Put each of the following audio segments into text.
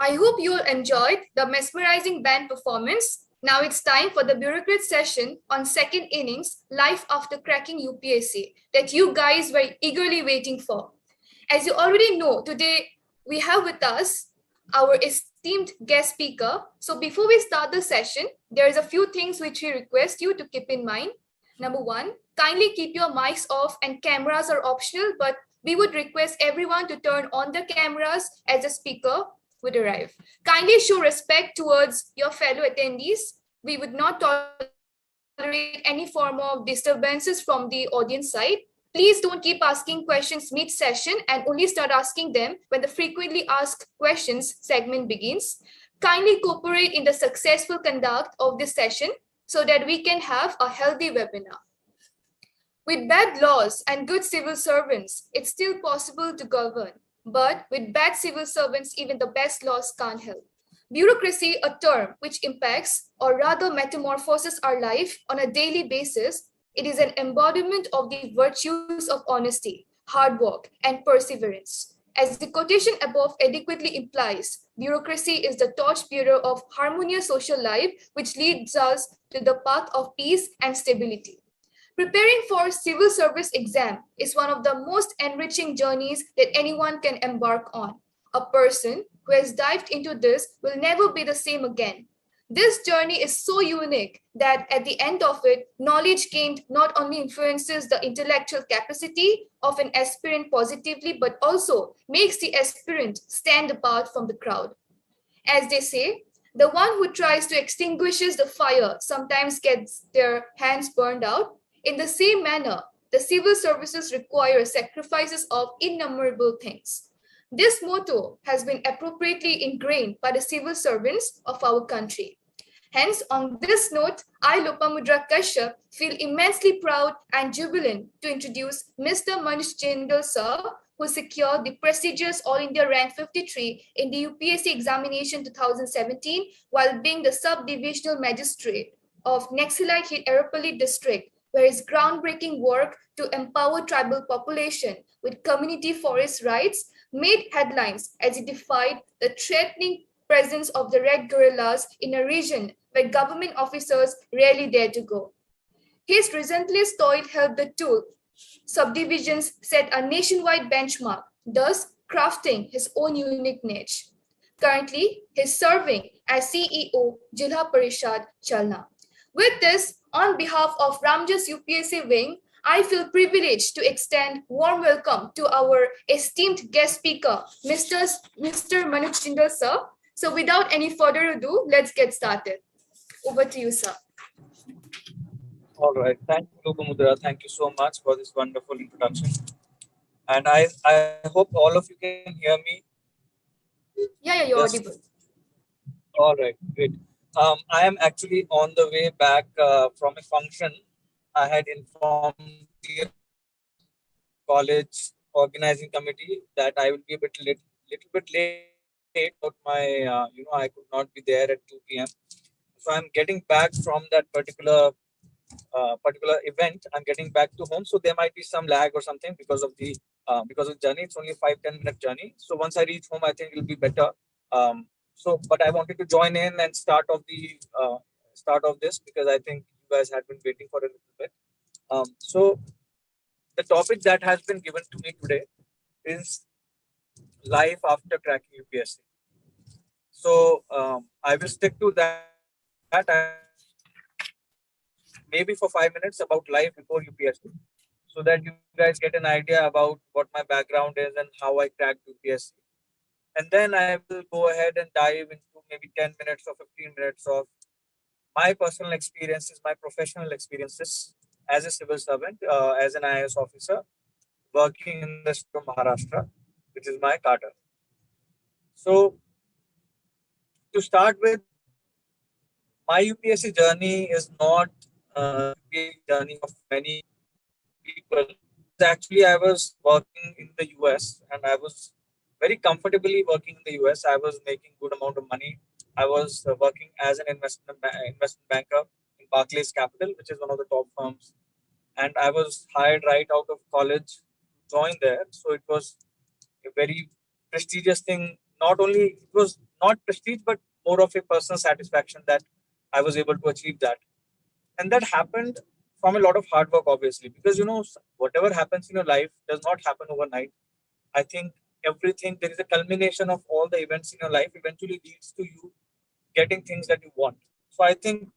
I hope you enjoyed the mesmerizing band performance. Now it's time for the bureaucrat session on second innings, life after cracking UPSC, that you guys were eagerly waiting for. As you already know, today we have with us our esteemed guest speaker. So before we start the session, there is a few things which we request you to keep in mind. Number one, kindly keep your mics off and cameras are optional, but we would request everyone to turn on the cameras as the speaker would arrive. Kindly show respect towards your fellow attendees. We would not tolerate any form of disturbances from the audience side. Please don't keep asking questions mid-session and only start asking them when the frequently asked questions segment begins. Kindly cooperate in the successful conduct of this session so that we can have a healthy webinar. With bad laws and good civil servants, it's still possible to govern. But with bad civil servants, even the best laws can't help. Bureaucracy, a term which impacts or rather metamorphoses our life on a daily basis, it is an embodiment of the virtues of honesty, hard work, and perseverance. As the quotation above adequately implies, bureaucracy is the torchbearer of harmonious social life which leads us to the path of peace and stability. Preparing for civil service exam is one of the most enriching journeys that anyone can embark on. A person who has dived into this will never be the same again. This journey is so unique that at the end of it, knowledge gained not only influences the intellectual capacity of an aspirant positively, but also makes the aspirant stand apart from the crowd. As they say, the one who tries to extinguishes the fire sometimes gets their hands burned out. In the same manner, the civil services require sacrifices of innumerable things. This motto has been appropriately ingrained by the civil servants of our country. Hence, on this note, I, Lopamudra Kashyap, feel immensely proud and jubilant to introduce Mr. Manuj Jindal, sir, who secured the prestigious All India Rank 53 in the UPSC examination 2017 while being the sub-divisional magistrate of naxalite Erapalli district, where his groundbreaking work to empower tribal population with community forest rights made headlines as he defied the threatening presence of the red guerrillas in a region where government officers rarely dare to go. His relentless toil helped the two subdivisions set a nationwide benchmark, thus crafting his own unique niche. Currently, he's serving as CEO, Zilha Parishad, Jalna. With this, on behalf of Ramjas UPSC Wing, I feel privileged to extend warm welcome to our esteemed guest speaker, Mr. Manuj Jindal, sir. So without any further ado, let's get started. Over to you, sir. All right. Thank you, Lopamudra. Thank you so much for this wonderful introduction. And I hope all of you can hear me. Yeah, you're audible. All right, great. I am actually on the way back from a function. I had informed the college organizing committee that I will be a little bit late about my, I could not be there at 2 p.m. So I'm getting back from that particular event. I'm getting back to home, so there might be some lag or something because of the journey. It's only a 5-10 minute journey. So once I reach home, I think it'll be better. But I wanted to join in and start of this because I think you guys had been waiting for a little bit. So the topic that has been given to me today is life after cracking UPSC. So I will stick to that. Maybe for 5 minutes about life before UPSC, so that you guys get an idea about what my background is and how I cracked UPSC. And then I will go ahead and dive into maybe 10 minutes or 15 minutes of my personal experiences, my professional experiences as a civil servant, as an IAS officer, working in the state of Maharashtra, which is my cadre. So to start with, my UPSC journey is not a journey of many people. Actually, I was working in the US and I was very comfortably working in the US. I was making good amount of money. I was working as an investment banker in Barclays Capital, which is one of the top firms. And I was hired right out of college to join there. So it was a very prestigious thing. Not only, it was not prestige, but more of a personal satisfaction that I was able to achieve that. And that happened from a lot of hard work, obviously, because whatever happens in your life does not happen overnight. I think everything, there is a culmination of all the events in your life eventually leads to you getting things that you want. So I think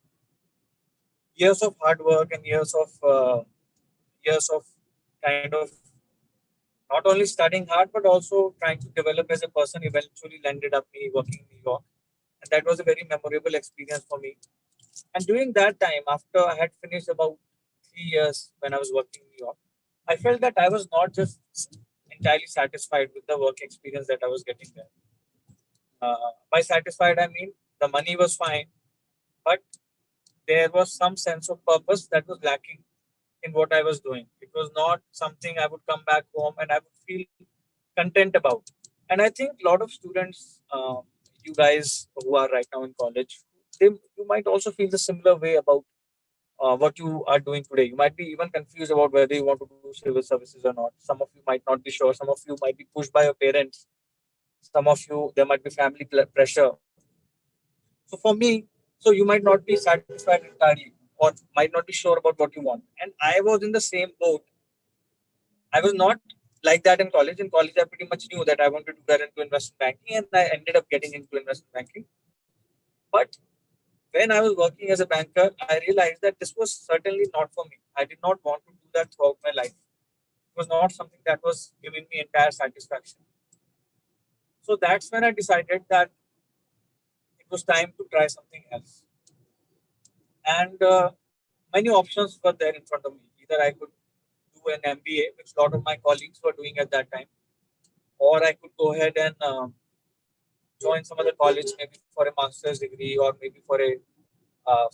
years of hard work and years of kind of not only studying hard but also trying to develop as a person eventually landed up me working in New York, and that was a very memorable experience for me. And during that time, after I had finished about 3 years when I was working in New York, I felt that I was not just entirely satisfied with the work experience that I was getting there. By satisfied, I mean the money was fine, but there was some sense of purpose that was lacking in what I was doing. It was not something I would come back home and I would feel content about. And I think a lot of students, you guys who are right now in college, you might also feel the similar way about what you are doing today. You might be even confused about whether you want to do civil services or not. Some of you might not be sure. Some of you might be pushed by your parents. Some of you, there might be family pressure. So for me, so you might not be satisfied entirely or might not be sure about what you want. And I was in the same boat. I was not like that in college. In college, I pretty much knew that I wanted to get into investment banking, and I ended up getting into investment banking. But when I was working as a banker, I realized that this was certainly not for me. I did not want to do that throughout my life. It was not something that was giving me entire satisfaction. So that's when I decided that it was time to try something else. And many options were there in front of me. Either I could do an MBA, which a lot of my colleagues were doing at that time, or I could go ahead and join some other college, maybe for a master's degree, or maybe for a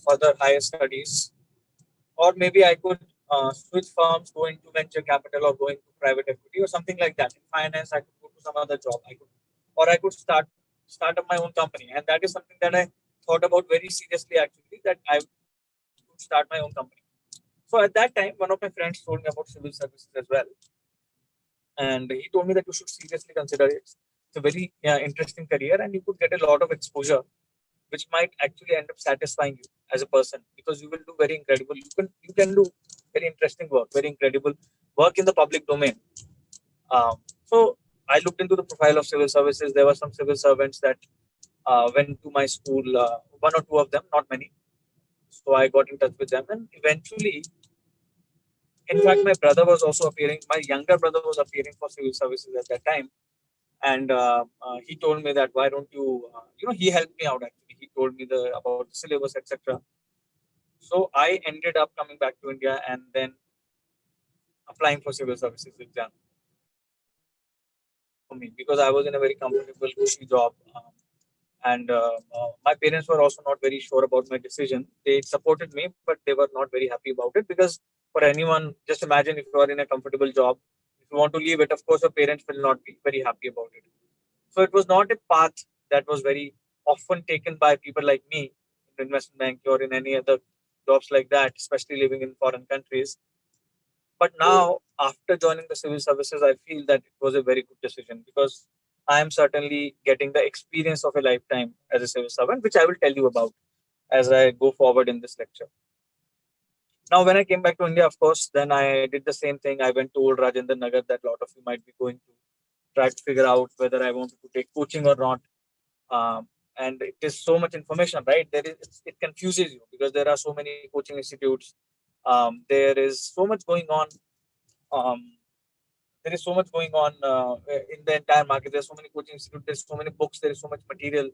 further higher studies, or maybe I could switch firms, go into venture capital, or go into private equity, or something like that. In finance, I could go to some other job. Or I could start up my own company, and that is something that I thought about very seriously. Actually, that I could start my own company. So at that time, one of my friends told me about civil services as well, and he told me that you should seriously consider it. It's a very interesting career, and you could get a lot of exposure, which might actually end up satisfying you as a person, because you will do very incredible. You can do very interesting work, very incredible work in the public domain. So I looked into the profile of civil services. There were some civil servants that went to my school, one or two of them, not many. So I got in touch with them, and eventually, in fact, my brother was also appearing. My younger brother was appearing for civil services at that time, and he told me that why don't you, he helped me out actually. He told me about the syllabus, etc. So I ended up coming back to India and then applying for civil services exam. And that was very good for me because I was in a very comfortable, cushy job. And my parents were also not very sure about my decision. They supported me, but they were not very happy about it because for anyone, just imagine if you are in a comfortable job, if you want to leave it, of course, your parents will not be very happy about it. So it was not a path that was very often taken by people like me in investment bank or in any other jobs like that, especially living in foreign countries. But now, after joining the civil services, I feel that it was a very good decision because I am certainly getting the experience of a lifetime as a civil servant, which I will tell you about as I go forward in this lecture. Now, when I came back to India, of course, then I did the same thing. I went to old Rajendra Nagar that a lot of you might be going to try to figure out whether I wanted to take coaching or not. And it is so much information, right? It confuses you because there are so many coaching institutes. There is so much going on. Um, there is so much going on in the entire market. There's so many coaching institutes. There's so many books. There is so much material.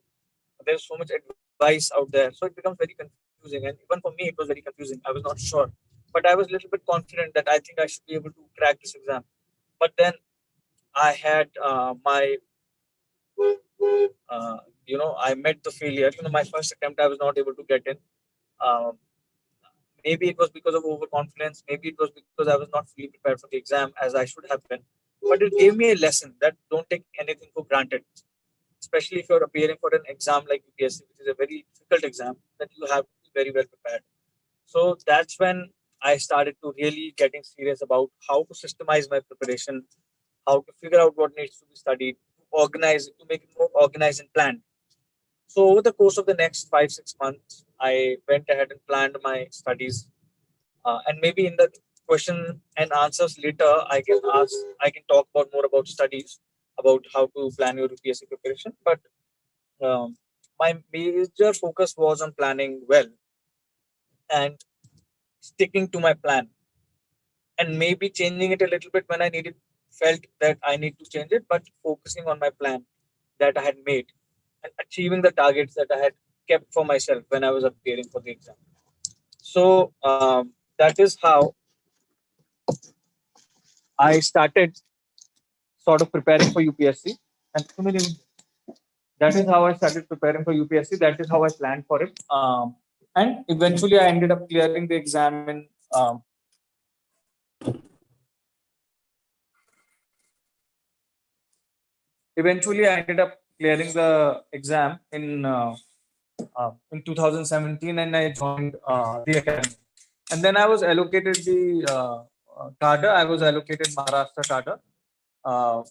There's so much advice out there. So it becomes very confusing. And even for me, it was very confusing. I was not sure, but I was a little bit confident that I think I should be able to crack this exam. But then I had I met the failure. My first attempt, I was not able to get in. Um, Maybe it was because of overconfidence. Maybe it was because I was not fully prepared for the exam as I should have been. But it gave me a lesson that don't take anything for granted, especially if you're appearing for an exam like UPSC, which is a very difficult exam, that you have to be very well prepared. So that's when I started to really getting serious about how to systemize my preparation, how to figure out what needs to be studied, to organize it, to make it more organized and planned. So over the course of the next 5-6 months, I went ahead and planned my studies. And maybe in the question and answers later, I can talk about more about studies, about how to plan your UPSC preparation. But my major focus was on planning well and sticking to my plan, and maybe changing it a little bit when I felt that I need to change it, but focusing on my plan that I had made and achieving the targets that I had kept for myself when I was appearing for the exam. So that is how I started sort of preparing for UPSC. And that is how I started preparing for UPSC. That is how I planned for it. And eventually, I ended up clearing the exam in. Eventually, I ended up clearing the exam in 2017, and I joined the academy. And then I was allocated the cadre. I was allocated Maharashtra cadre. Uh,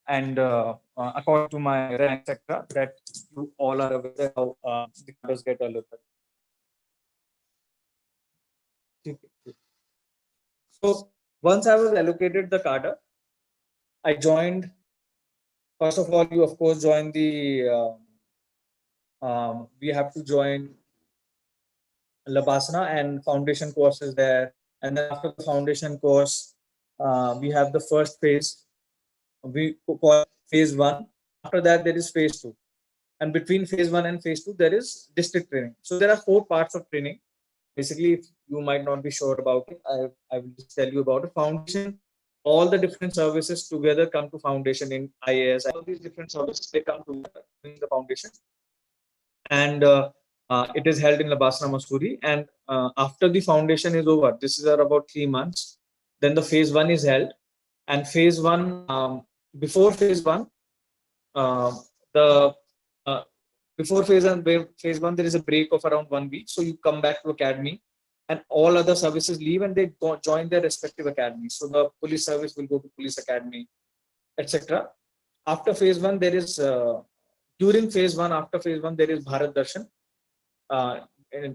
and according to my rank sector, that you all are aware how the cadres get allocated. So once I was allocated the cadre, I joined. First of all, you of course join the. We have to join Labasana and foundation course is there. And then after the foundation course, we have the first phase. We call phase one. After that, there is phase two. And between phase one and phase two, there is district training. So there are 4 parts of training. Basically, if you might not be sure about it, I will just tell you about it. Foundation, all the different services together come to foundation in IAS. All these different services, they come together in the foundation. And it is held in Labasana, Mussoorie. And after the foundation is over, this is about 3 months, then the phase one is held. And phase one, before phase one, the before phase one, there is a break of around 1 week. So you come back to academy, and all other services leave and they join their respective academies. So the police service will go to police academy, etc. After phase one, there is during phase one, after phase one, there is Bharat Darshan,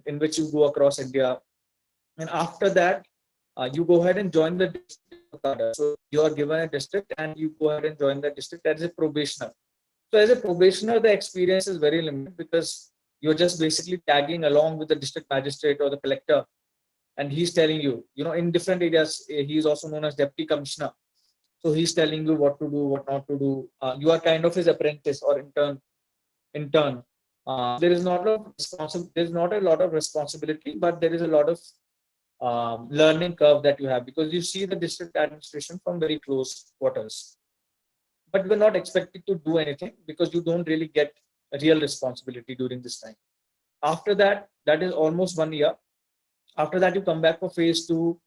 in which you go across India. And after that, you go ahead and join the district. So you are given a district and you go ahead and join the district as a probationer. So as a probationer, the experience is very limited because you're just basically tagging along with the district magistrate or the collector. And he's telling you, in different areas, he is also known as deputy commissioner. So he's telling you what to do, what not to do. You are kind of his apprentice or intern. There is not a lot of responsibility, but there is a lot of learning curve that you have because you see the district administration from very close quarters. But we're not expected to do anything because you don't really get a real responsibility during this time. After that, that is almost 1 year. After that, you come back for phase two.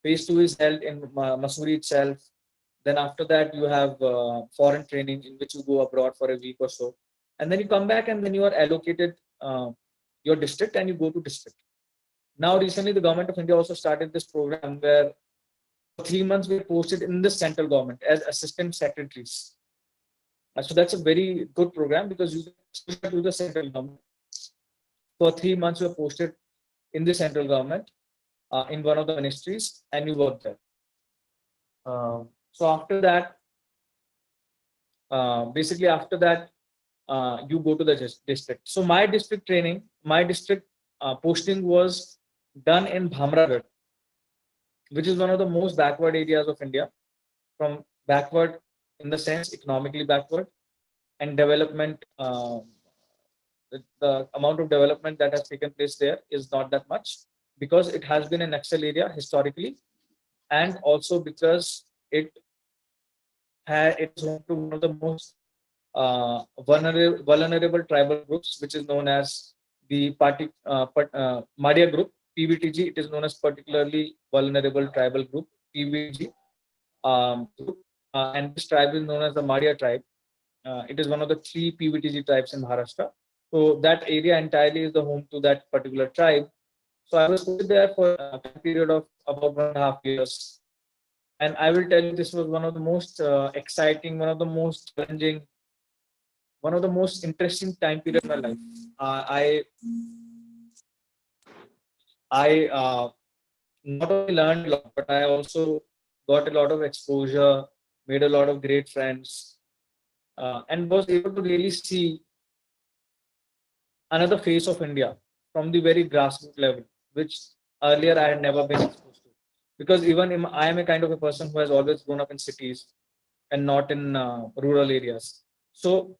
Phase two is held in Mussoorie itself. Then after that, you have foreign training in which you go abroad for a week or so. And then you come back and then you are allocated your district and you go to district. Now, recently, the government of India also started this program where for 3 months we are posted in the central government as assistant secretaries. So that's a very good program because you to the central government. For 3 months, you are posted in the central government in one of the ministries and you work there. So after that, basically after that, you go to the district. So my district posting was done in Bhamragarh, which is one of the most backward areas of India. From backward in the sense economically backward and development. The amount of development that has taken place there is not that much because it has been an Naxal area historically, and also because it is home to one of the most vulnerable tribal groups, which is known as the Madia group, PVTG. It is known as particularly vulnerable tribal group, PVTG. And this tribe is known as the Madia tribe. It is one of the 3 PVTG tribes in Maharashtra. So that area entirely is the home to that particular tribe. So I was there for a period of about 1.5 years. And I will tell you, this was one of the most exciting, one of the most challenging one of the most interesting time period in my life. I not only learned a lot, but I also got a lot of exposure, made a lot of great friends, and was able to really see another face of India from the very grassroots level, which earlier I had never been exposed to. Because I am a kind of a person who has always grown up in cities and not in rural areas. So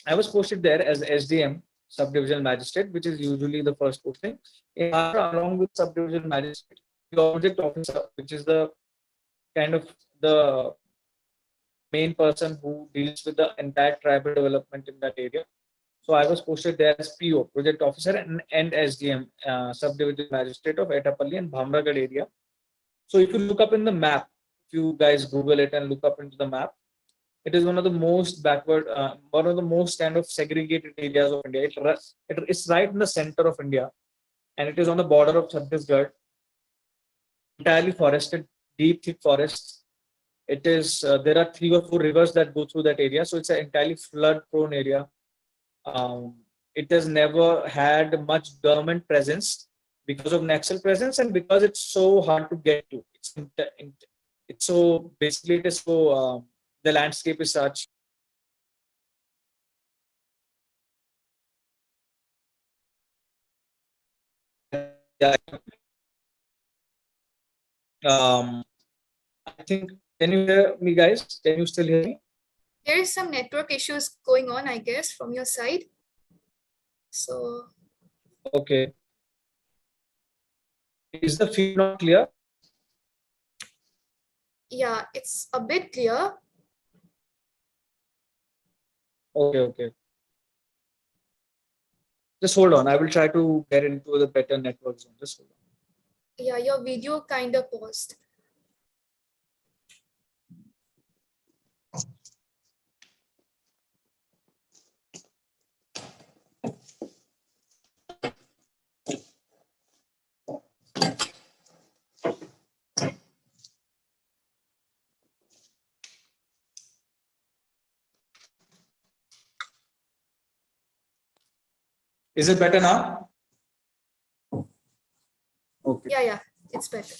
I was posted there as SDM, subdivision magistrate, which is usually the first posting. In Bhara, along with subdivision magistrate, the project officer, which is the kind of the main person who deals with the entire tribal development in that area. So I was posted there as PO, project officer, and SDM, subdivision magistrate of Erapalli and Bhamragad area. So if you look up in the map, if you guys Google it and look up into the map, it is one of the most backward, one of the most kind of segregated areas of India. It's right in the center of India, and it is on the border of Chhattisgarh, entirely forested, deep, thick forests. It is there are 3 or 4 rivers that go through that area, so it's an entirely flood-prone area. It has never had much government presence because of naxal presence and because it's so hard to get to. It's so basically it is so the landscape is such. Yeah, I think, can you hear me, guys? Can you still hear me? There is some network issues going on, I guess, from your side. So, Okay. Is the feed not clear? yeah, it's a bit clear. Okay. Just hold on. I will try to get into the better network zone. Just hold on. Yeah, your video kind of paused. Is it better now? Okay. Yeah, it's better.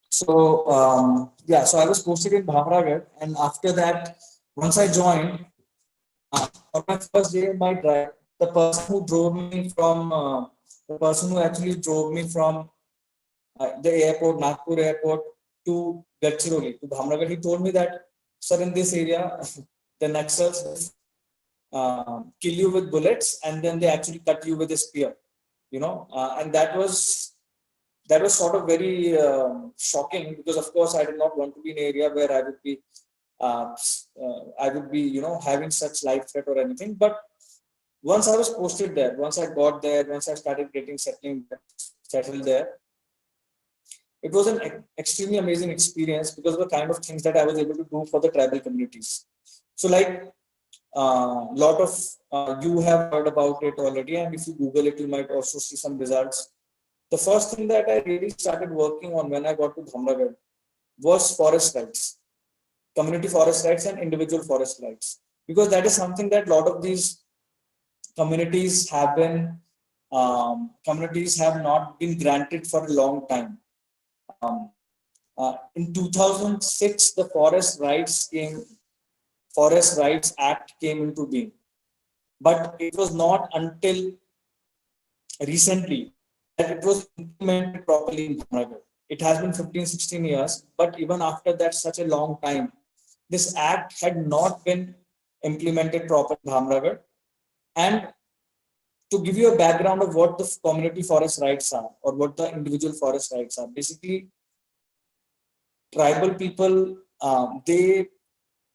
So I was posted in Bhamragad, and after that, once I joined, on my first day in my drive, the person who actually drove me from the airport, Nagpur airport, to Gadchiroli, to Bhamragad, he told me that, sir, in this area, the Naxals kill you with bullets, and then they actually cut you with a spear, and that was sort of very shocking, because of course I did not want to be in an area where I would be having such life threat or anything. But once I was posted there, once I got there, once I started getting settled there, it was an extremely amazing experience because of the kind of things that I was able to do for the tribal communities. So like lot of you have heard about it already, and if you Google it, you might also see some results. The first thing that I really started working on when I got to Dhamragad was forest rights, community forest rights and individual forest rights, because that is something that a lot of these communities have not been granted for a long time. In 2006, the Forest Rights Act came into being, but it was not until recently that it was implemented properly in Bhamragad. It has been 15-16 years, but even after that, such a long time, this act had not been implemented properly in Bhamragad. And to give you a background of what the community forest rights are, or what the individual forest rights are, basically, tribal people, they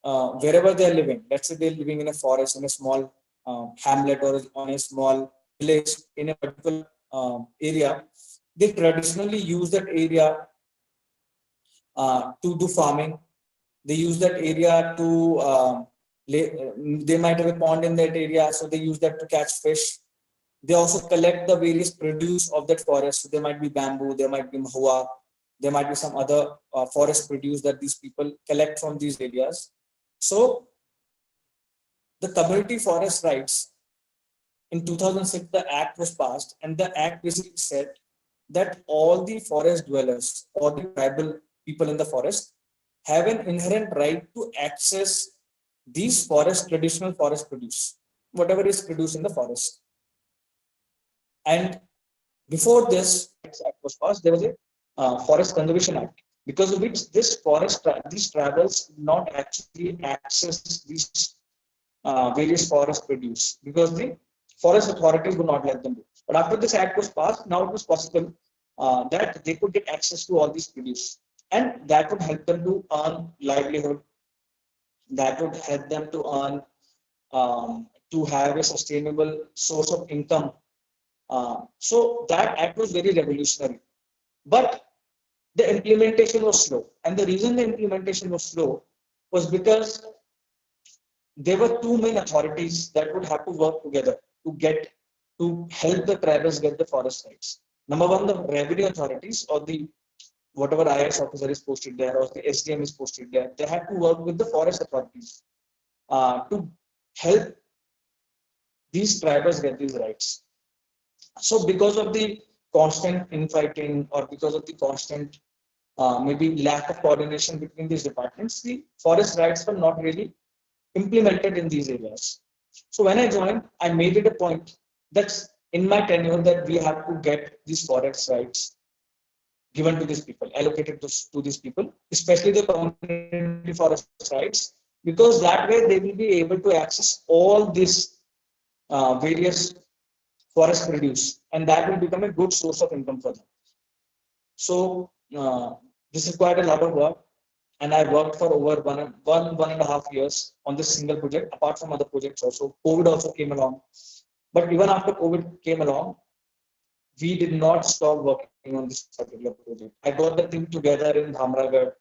wherever they are living, let's say they're living in a forest, in a small hamlet, or on a small village in a particular area, they traditionally use that area to do farming. They use that area to they might have a pond in that area, so they use that to catch fish. They also collect the various produce of that forest. So there might be bamboo, there might be mahua, There might be some other forest produce that these people collect from these areas. So the community forest rights, in 2006, the act was passed, and the act basically said that all the forest dwellers or the tribal people in the forest have an inherent right to access these traditional forest produce, whatever is produced in the forest. And before this act was passed, there was a Forest Conservation Act, because of which these tribals not actually access these various forest produce, because the forest authorities would not let them do. But after this act was passed, now it was possible that they could get access to all these produce, and that would help them to earn livelihood. That would help them to earn, to have a sustainable source of income. So that act was very revolutionary, but the implementation was slow. And the reason the implementation was slow was because there were two main authorities that would have to work together to help the tribals get the forest rights. Number one, the revenue authorities, or the whatever IAS officer is posted there, or the SDM is posted there. They had to work with the forest authorities to help these tribals get these rights. So because of the constant infighting, or because of the constant maybe lack of coordination between these departments, the forest rights were not really implemented in these areas. So when I joined, I made it a point that in my tenure that we have to get these forest rights given to these people, allocated to these people, especially the community forest rights, because that way they will be able to access all these various forest produce, and that will become a good source of income for them. So this is quite a lot of work, and I worked for over one and a half years on this single project, apart from other projects also. COVID also came along, but even after COVID came along, we did not stop working on this particular project. I got the team together in Dhamragarh.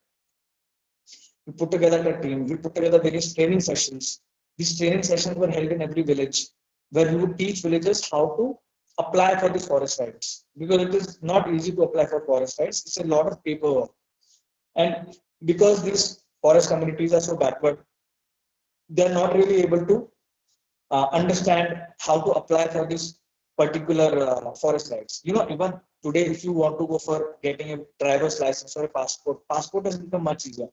We put together a team. We put together various training sessions. These training sessions were held in every village, where we would teach villagers how to apply for these forest rights, because it is not easy to apply for forest rights. It's a lot of paperwork, and because these forest communities are so backward, they're not really able to understand how to apply for this particular forest rights. Even today, if you want to go for getting a driver's license or a passport has become much easier.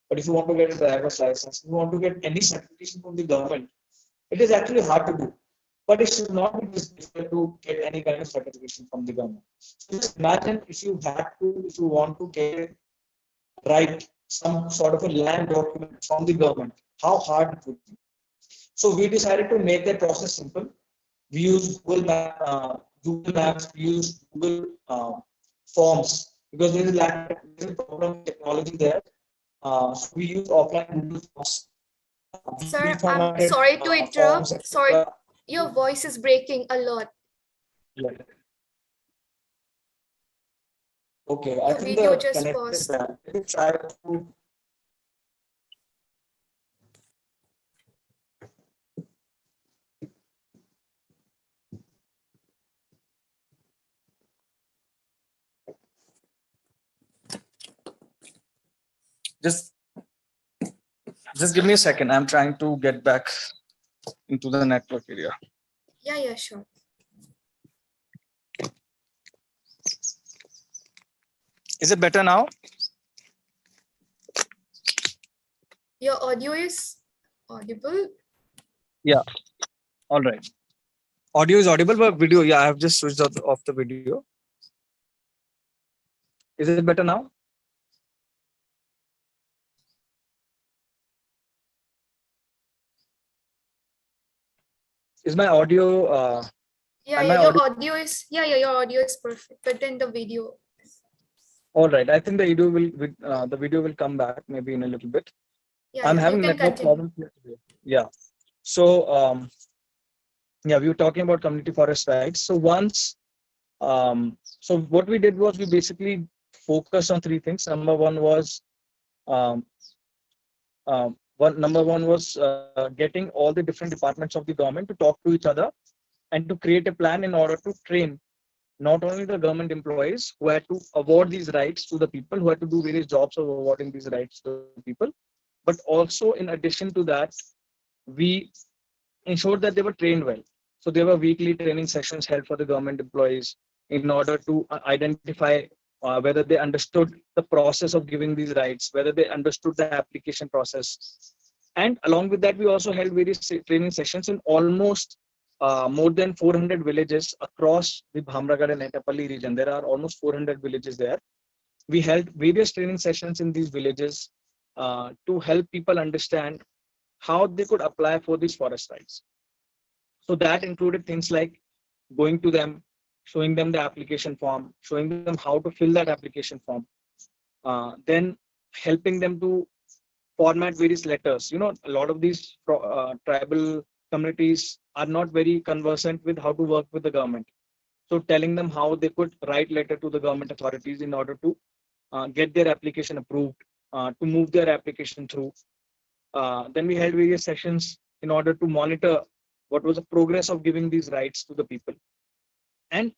But if you want to get a driver's license, if you want to get any certification from the government, it is actually hard to do. But it should not be this difficult to get any kind of certification from the government. So just imagine if you want to get right some sort of a land document from the government, how hard it would be. So we decided to make that process simple. We use Google Maps, we use Google Forms, because there is a problem with technology there. So we use offline Google Forms. Sir, I'm sorry to interrupt. Forms, sorry, your voice is breaking a lot. Yeah. Okay, I Your think video the just connection paused. is bad. Let me try to. Just give me a second. I'm trying to get back into the network area. Yeah, sure. Is it better now? Your audio is audible. Yeah. All right. Audio is audible, but video, yeah, I have just switched off the video. Is it better now? Is my audio? Your audio is your audio is perfect, but then the video. All right. I think the video will come back maybe in a little bit. I'm having network problems here today. Yeah. So yeah, we were talking about community forest rights. So so what we did was we basically focused on three things. Number one was getting all the different departments of the government to talk to each other and to create a plan in order to train not only the government employees who had to award these rights to the people, who had to do various jobs of awarding these rights to the people, but also in addition to that, we ensured that they were trained well. So there were weekly training sessions held for the government employees in order to identify whether they understood the process of giving these rights, whether they understood the application process. And along with that, we also held various training sessions in almost more than 400 villages across the Bhamragad and Erapalli region. There are almost 400 villages there. We held various training sessions in these villages to help people understand how they could apply for these forest rights. So that included things like going to them, showing them the application form, showing them how to fill that application form, then helping them to format various letters. A lot of these tribal communities are not very conversant with how to work with the government. So telling them how they could write letter to the government authorities in order to get their application approved, to move their application through. Then we held various sessions in order to monitor what was the progress of giving these rights to the people. And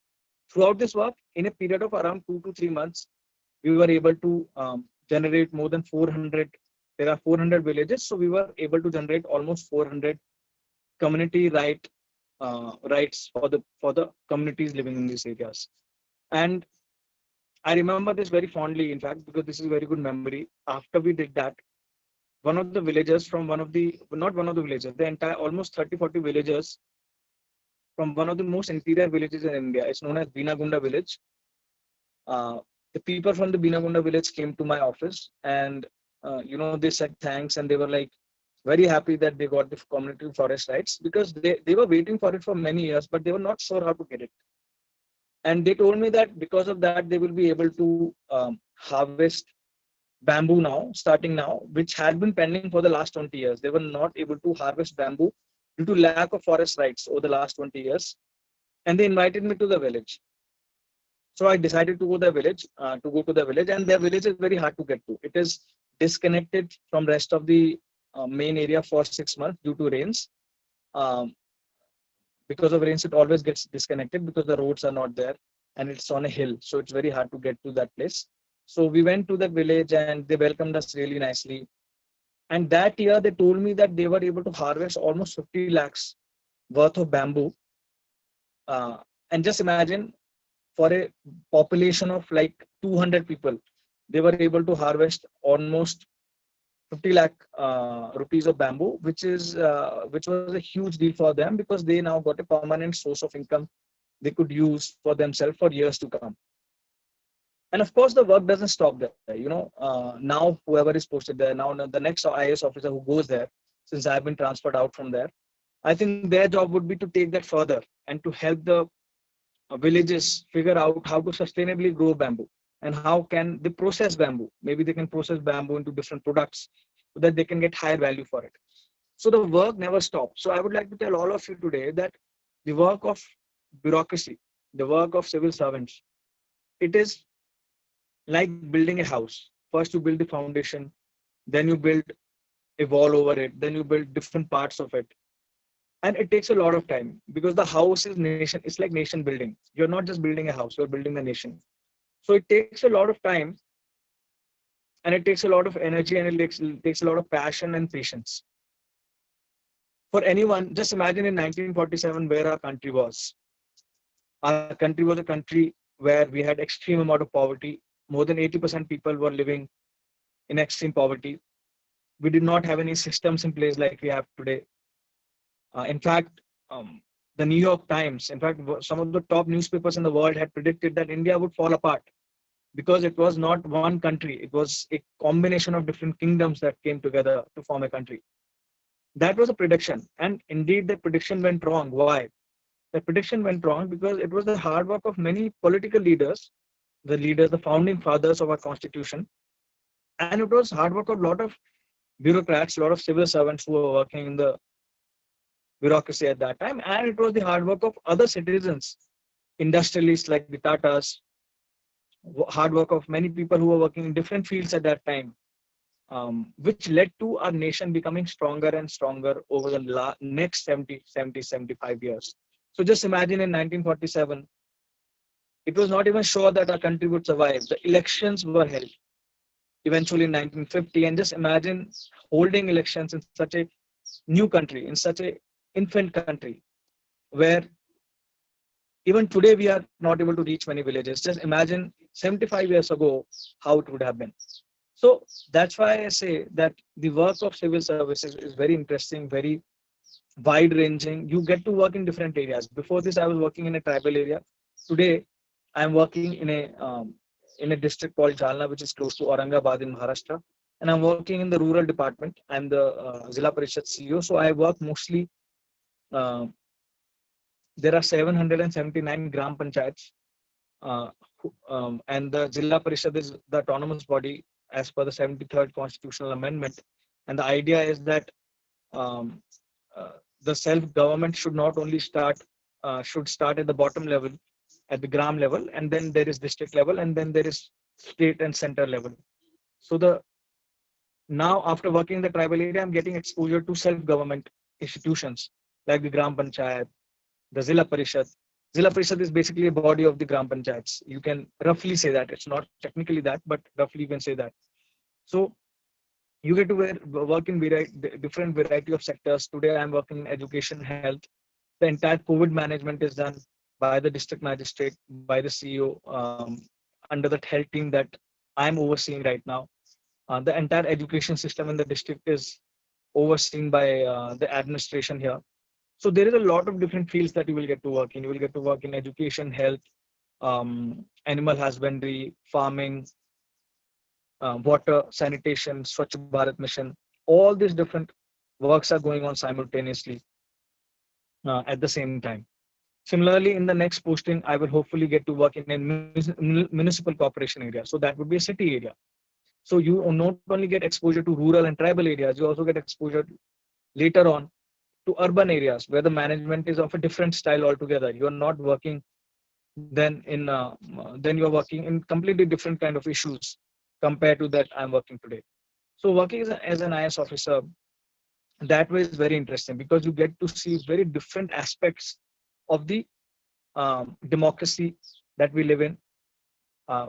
throughout this work, in a period of around 2 to 3 months, we were able to generate more than 400. There are 400 villages, so we were able to generate almost 400 community rights for the communities living in these areas. And I remember this very fondly, in fact, because this is a very good memory. After we did that, one of the villagers from one of the, not one of the villages, the entire almost 30-40 villagers from one of the most interior villages in India. It's known as Binagunda village. The people from the Binagunda village came to my office, and they said thanks, and they were like very happy that they got the community forest rights, because they were waiting for it for many years, but they were not sure how to get it. And they told me that because of that, they will be able to harvest bamboo now, starting now, which had been pending for the last 20 years. They were not able to harvest bamboo due to lack of forest rights over the last 20 years. And they invited me to the village. So I decided to go to the village, and their village is very hard to get to. It is disconnected from rest of the main area for 6 months due to rains. Um, because of rains, it always gets disconnected because the roads are not there, and it's on a hill. So it's very hard to get to that place. So we went to the village, and they welcomed us really nicely. And that year, they told me that they were able to harvest almost 50 lakhs worth of bamboo. And just imagine, for a population of like 200 people, they were able to harvest almost 50 lakh rupees of bamboo, which was a huge deal for them, because they now got a permanent source of income they could use for themselves for years to come. And of course, the work doesn't stop there. Now whoever is posted there, now the next IAS officer who goes there, since I've been transferred out from there, I think their job would be to take that further and to help the villages figure out how to sustainably grow bamboo, and how can they process bamboo. Maybe they can process bamboo into different products so that they can get higher value for it. So the work never stops. So I would like to tell all of you today that the work of bureaucracy, the work of civil servants, it is like building a house. First you build the foundation, then you build a wall over it, then you build different parts of it. And it takes a lot of time, because the house is nation. It's like nation building. You're not just building a house, you're building the nation. So it takes a lot of time, and it takes a lot of energy, and it takes a lot of passion and patience. For anyone, just imagine in 1947 where our country was. Our country was a country where we had extreme amount of poverty. More than 80% people were living in extreme poverty. We did not have any systems in place like we have today. In fact, the New York Times, in fact, some of the top newspapers in the world had predicted that India would fall apart, because it was not one country. It was a combination of different kingdoms that came together to form a country. That was a prediction. And indeed, the prediction went wrong. Why? The prediction went wrong because it was the hard work of many political leaders, the founding fathers of our constitution. And it was hard work of a lot of bureaucrats, a lot of civil servants who were working in the bureaucracy at that time. And it was the hard work of other citizens, industrialists like the Tatas, hard work of many people who were working in different fields at that time, which led to our nation becoming stronger and stronger over the next 70, 75 years. So just imagine in 1947, it was not even sure that our country would survive. The elections were held eventually in 1950, and just imagine holding elections in such a new country, in such a infant country, where even today we are not able to reach many villages. Just imagine 75 years ago how it would have been. So that's why I say that the work of civil services is very interesting, very wide ranging. You get to work in different areas. Before this, I was working in a tribal area. Today, I'm working in a district called Jalna, which is close to Aurangabad in Maharashtra, and I'm working in the rural department. I'm the Zilha Parishad CEO, so I work mostly. Uh, there are 779 gram panchayats, and the Zilha Parishad is the autonomous body as per the 73rd constitutional amendment. And the idea is that um, the self-government should not only should start at the bottom level, at the gram level, and then there is district level, and then there is state and center level. So the now after working in the tribal area, I'm getting exposure to self-government institutions like the Gram Panchayat, the Zilha Parishad. Zilha Parishad is basically a body of the Gram Panchayats. You can roughly say that. It's not technically that, but roughly you can say that. So you get to work in different variety of sectors. Today I'm working in education, health. The entire COVID management is done by the district magistrate, by the CEO, under that health team that I'm overseeing right now. The entire education system in the district is overseen by the administration here. So there is a lot of different fields that you will get to work in. You will get to work in education, health, animal husbandry, farming, water, sanitation, Swachh Bharat Mission. All these different works are going on simultaneously at the same time. Similarly, in the next posting, I will hopefully get to work in a municipal corporation area. So that would be a city area. So you not only get exposure to rural and tribal areas, you also get exposure later on to urban areas where the management is of a different style altogether. You are not working then you are working in completely different kind of issues compared to that I'm working today. So working as an IAS officer that way is very interesting because you get to see very different aspects of the democracy that we live in.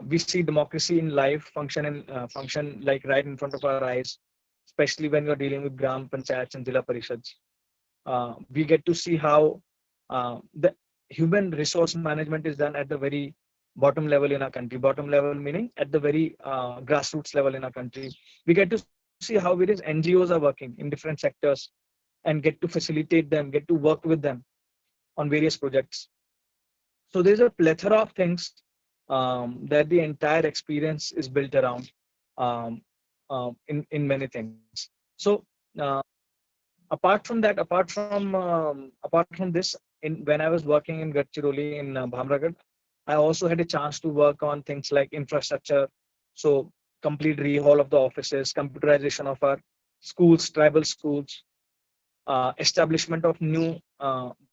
We see democracy in life function like right in front of our eyes, especially when you're dealing with gram panchayats and Zilha Parishads. We get to see how the human resource management is done at the very bottom level in our country. Bottom level meaning at the very grassroots level in our country. We get to see how various NGOs are working in different sectors and get to facilitate them, get to work with them on various projects. So there's a plethora of things that the entire experience is built around in many things. So apart from this, when I was working in Gadchiroli in Bhamragad, I also had a chance to work on things like infrastructure. So complete rehaul of the offices, computerization of our schools, tribal schools, establishment of new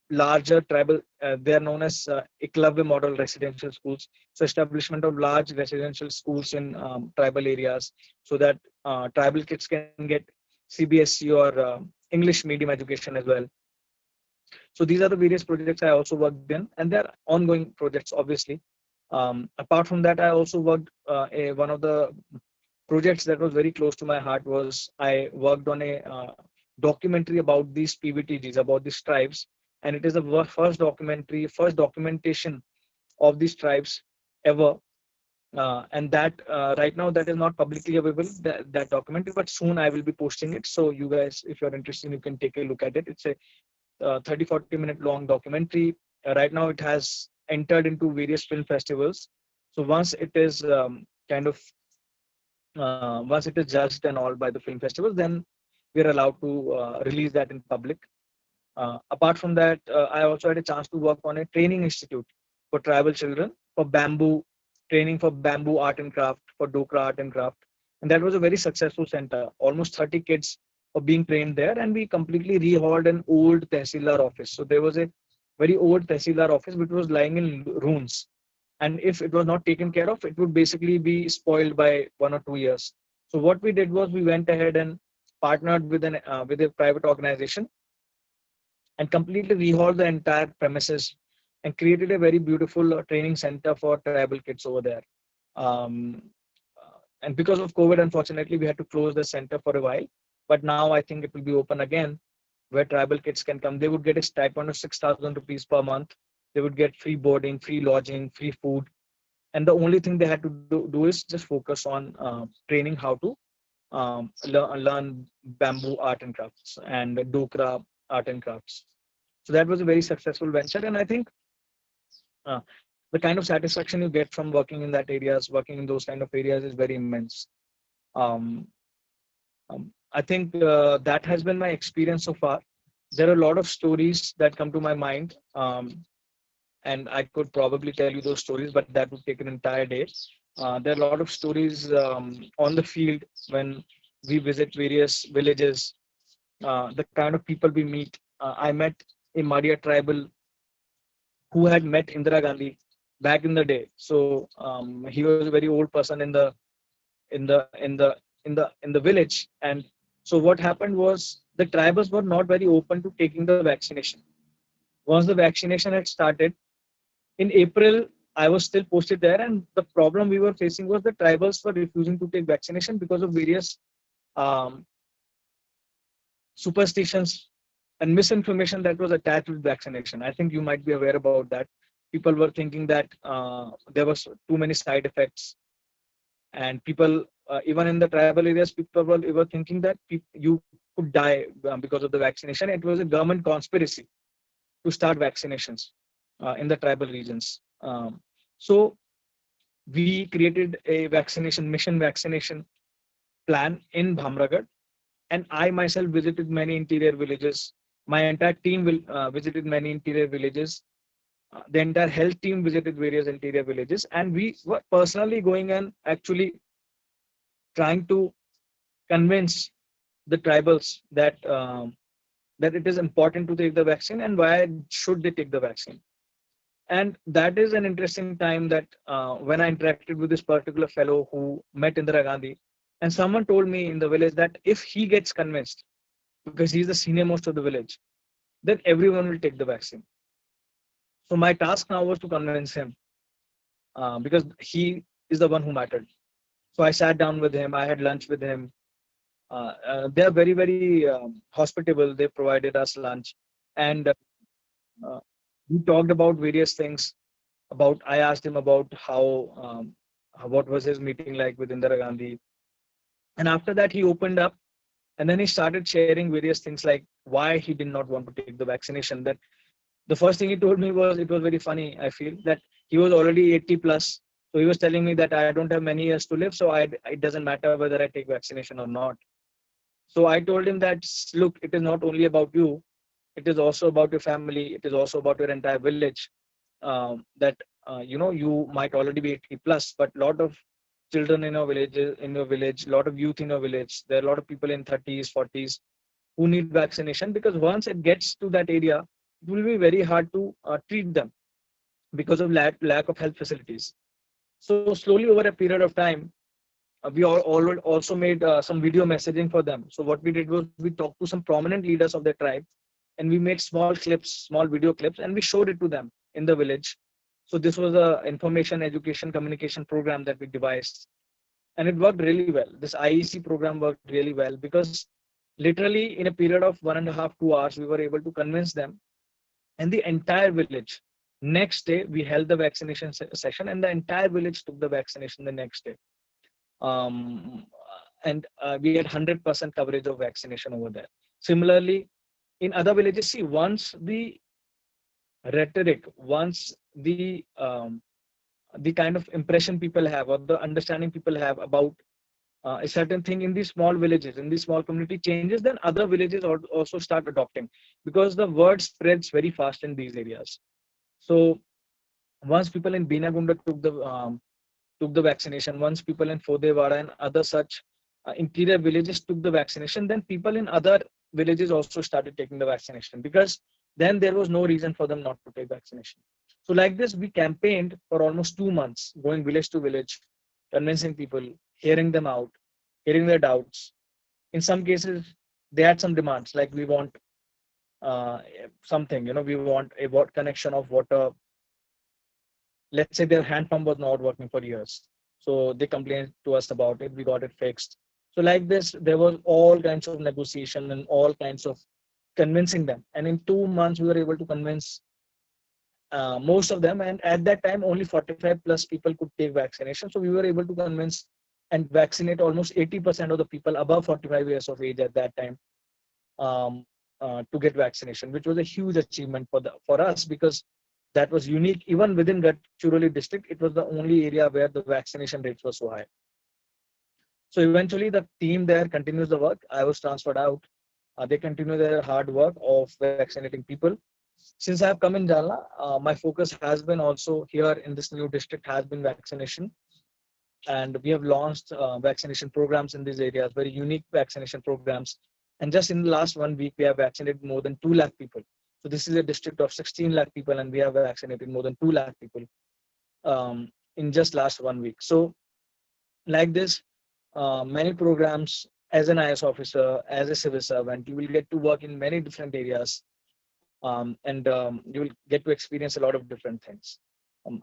larger tribal, they are known as Eklavya model residential schools. So establishment of large residential schools in tribal areas so that tribal kids can get CBSE or English medium education as well. So these are the various projects I also worked in, and they're ongoing projects, obviously. Apart from that, I also worked one of the projects that was very close to my heart was I worked on a documentary about these PVTGs, about these tribes, and it is the first documentation of these tribes ever. And that right now that is not publicly available, that documentary, but soon I will be posting it. So you guys, if you're interested, you can take a look at it. It's a 30-40 minute long documentary. Right now it has entered into various film festivals. So once it is once it is judged and all by the film festivals, then we are allowed to release that in public. Apart from that, I also had a chance to work on a training institute for tribal children for bamboo training, for bamboo art and craft, for Dokra art and craft. And that was a very successful center. Almost 30 kids were being trained there, and we completely rehauled an old Tehsildar office. So there was a very old Tehsildar office which was lying in ruins. And if it was not taken care of, it would basically be spoiled by 1 or 2 years. So what we did was we went ahead and partnered with a private organization and completely rehauled the entire premises and created a very beautiful training center for tribal kids over there. Um, and because of COVID, unfortunately, we had to close the center for a while. But now I think it will be open again, where tribal kids can come. They would get a stipend of 6,000 rupees per month. They would get free boarding, free lodging, free food, and the only thing they had to do is just focus on training how to learn bamboo art and crafts and dokra art and crafts. So that was a very successful venture, and I think uh, the kind of satisfaction you get from working in that areas, working in those kind of areas, is very immense. Um, I think that has been my experience so far. There are a lot of stories that come to my mind, and I could probably tell you those stories, but that would take an entire day. There are a lot of stories on the field when we visit various villages, the kind of people we meet. I met a Madia tribal who had met Indira Gandhi back in the day. So he was a very old person in the in the in the village, and so what happened was the tribals were not very open to taking the vaccination. Once the vaccination had started in April, I was still posted there, and the problem we were facing was the tribals were refusing to take vaccination because of various um, superstitions and misinformation that was attached with vaccination. I think you might be aware about that. People were thinking that there was too many side effects, and people, even in the tribal areas, people were thinking that you could die because of the vaccination. It was a government conspiracy to start vaccinations in the tribal regions. So we created a vaccination mission vaccination plan in Bhamragarh, and I myself visited many interior villages. My entire team will visited many interior villages. The entire health team visited various interior villages, and we were personally going and actually trying to convince the tribals that it is important to take the vaccine and why should they take the vaccine. And that is an interesting time that when I interacted with this particular fellow who met Indira Gandhi, and someone told me in the village that if he gets convinced, because he's the senior most of the village, then everyone will take the vaccine. So my task now was to convince him because he is the one who mattered. So I sat down with him. I had lunch with him. They are very, very hospitable. They provided us lunch, and uh, we talked about various things. About I asked him about what was his meeting like with Indira Gandhi, and after that he opened up, and then he started sharing various things like why he did not want to take the vaccination. That the first thing he told me was, it was very funny. I feel that he was already 80 plus, so he was telling me that I don't have many years to live, so it doesn't matter whether I take vaccination or not. So I told him that, look, it is not only about you, it is also about your family, it is also about your entire village. That you might already be 80 plus, but a lot of children in your village, a lot of youth in your village, there are a lot of people in 30s, 40s who need vaccination, because once it gets to that area, it will be very hard to treat them because of lack of health facilities. So slowly over a period of time, we also made some video messaging for them. So what we did was we talked to some prominent leaders of their tribe, and we made small clips, small video clips, and we showed it to them in the village. So this was a information, education, communication program that we devised, and it worked really well. This IEC program worked really well because literally in a period of 1.5 2 hours, we were able to convince them, and the entire village. Next day, we held the vaccination session, and the entire village took the vaccination the next day. um, and we had 100% coverage of vaccination over there. Similarly, in other villages, see, once the rhetoric, once the kind of impression people have or the understanding people have about a certain thing in these small villages, in these small community changes, then other villages also start adopting, because the word spreads very fast in these areas. So once people in Binagunda took the vaccination, once people in Fodewara and other such interior villages took the vaccination, then people in other villages also started taking the vaccination, because then there was no reason for them not to take vaccination. So like this, we campaigned for almost 2 months, going village to village, convincing people, hearing them out, hearing their doubts. In some cases, they had some demands like we want uh, something, we want a connection of water, let's say their hand pump was not working for years. So they complained to us about it. We got it fixed. So like this, there was all kinds of negotiation and all kinds of convincing them. And in 2 months, we were able to convince most of them. And at that time, only 45 plus people could take vaccination. So we were able to convince and vaccinate almost 80% of the people above 45 years of age at that time, to get vaccination, which was a huge achievement for us, because that was unique. Even within Gadchiroli district, it was the only area where the vaccination rates were so high. So eventually, the team there continues the work. I was transferred out. They continue their hard work of vaccinating people. Since I have come in Jalna, my focus has been also here in this new district has been vaccination, and we have launched vaccination programs in these areas, very unique vaccination programs. And just in the last 1 week, we have vaccinated more than 2 lakh people. So this is a district of 16 lakh people, and we have vaccinated more than 2 lakh people in just last 1 week. So like this, many programs. As an IAS officer, as a civil servant, you will get to work in many different areas, and you will get to experience a lot of different things.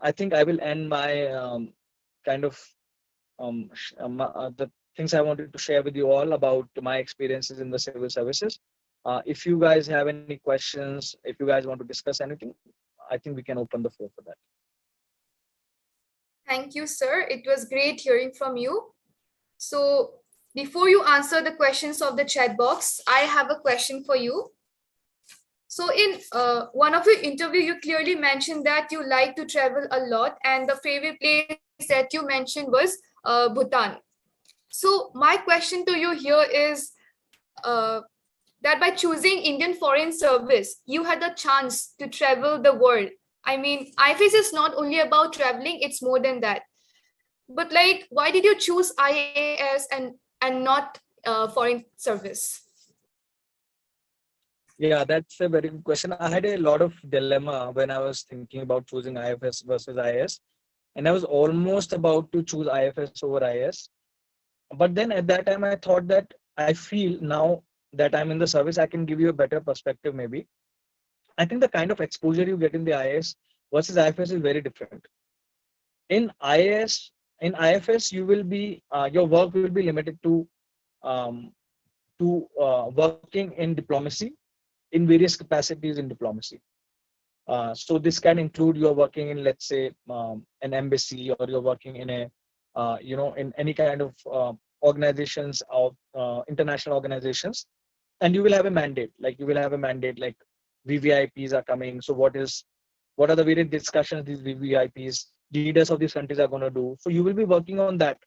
I think I will end my kind of the things I wanted to share with you all about my experiences in the civil services. If you guys have any questions, if you guys want to discuss anything, I think we can open the floor for that. Thank you, sir. It was great hearing from you. So before you answer the questions of the chat box, I have a question for you. So in one of your interview, you clearly mentioned that you like to travel a lot, and the favorite place that you mentioned was Bhutan. So my question to you here is that by choosing Indian Foreign Service, you had the chance to travel the world. I mean, IFS is not only about traveling, it's more than that. But like, why did you choose IAS and not Foreign Service? Yeah, that's a very good question. I had a lot of dilemma when I was thinking about choosing IFS versus IAS, and I was almost about to choose IFS over IAS. But then at that time, I thought that I feel now that I'm in the service, I can give you a better perspective. Maybe I think the kind of exposure you get in the IAS versus IFS is very different. In IAS, in IFS, you will be your work will be limited um, to working in diplomacy in various capacities in diplomacy. So this can include you're working in, let's say, an embassy, or you're working in a, in any kind of organizations of international organizations, and you will have a mandate. Like you will have a mandate, like VVIPs are coming. So what are the various discussions these VVIPs, leaders of these countries are going to do? So you will be working on that.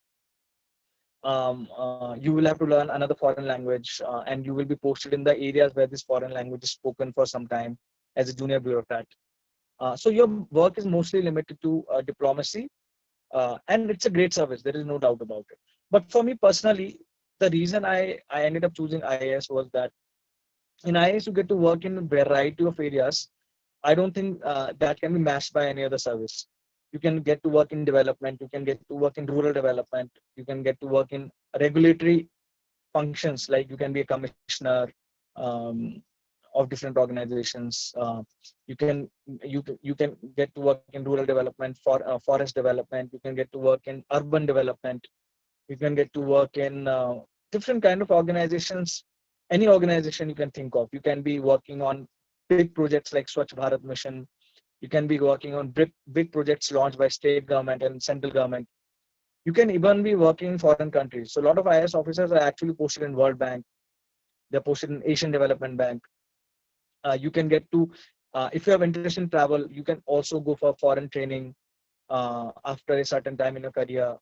You will have to learn another foreign language, and you will be posted in the areas where this foreign language is spoken for some time as a junior bureaucrat. So your work is mostly limited to diplomacy, and it's a great service. There is no doubt about it. But for me personally, the reason I ended up choosing IAS was that in IAS you get to work in a variety of areas. I don't think that can be matched by any other service. You can get to work in development. You can get to work in rural development. You can get to work in regulatory functions, like you can be a commissioner um, of different organizations. You can get to work in rural development, for forest development. You can get to work in urban development. You can get to work in different kind of organizations. Any organization you can think of. You can be working on big projects like Swachh Bharat Mission. You can be working on big projects launched by state government and central government. You can even be working in foreign countries. So a lot of IAS officers are actually posted in World Bank. They're posted in Asian Development Bank. You can get to, if you have interest in travel, you can also go for foreign training after a certain time in your career.